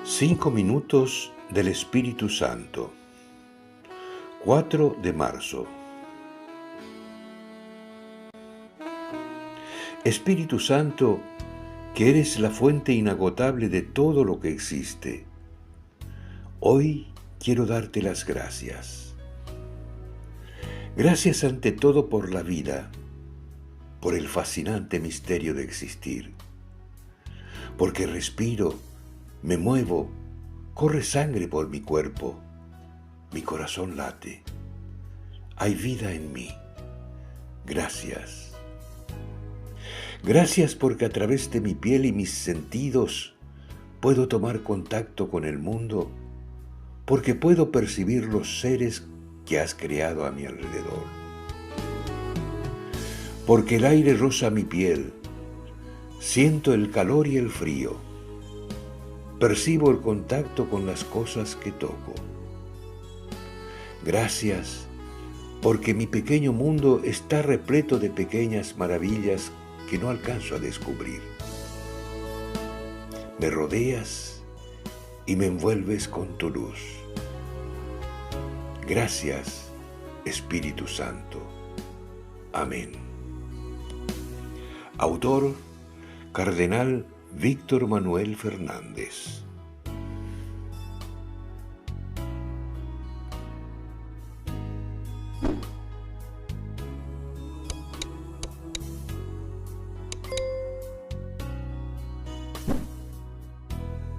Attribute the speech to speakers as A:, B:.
A: 5 minutos del Espíritu Santo. 4 de marzo. Espíritu Santo, que eres la fuente inagotable de todo lo que existe, hoy quiero darte las gracias. Gracias ante todo por la vida, por el fascinante misterio de existir, porque respiro, me muevo, corre sangre por mi cuerpo, mi corazón late, hay vida en mí. Gracias. Gracias porque a través de mi piel y mis sentidos puedo tomar contacto con el mundo, porque puedo percibir los seres que has creado a mi alrededor. Porque el aire roza mi piel, siento el calor y el frío, percibo el contacto con las cosas que toco. Gracias, porque mi pequeño mundo está repleto de pequeñas maravillas que no alcanzo a descubrir. Me rodeas y me envuelves con tu luz. Gracias, Espíritu Santo. Amén. Autor: Cardenal Víctor Manuel Fernández.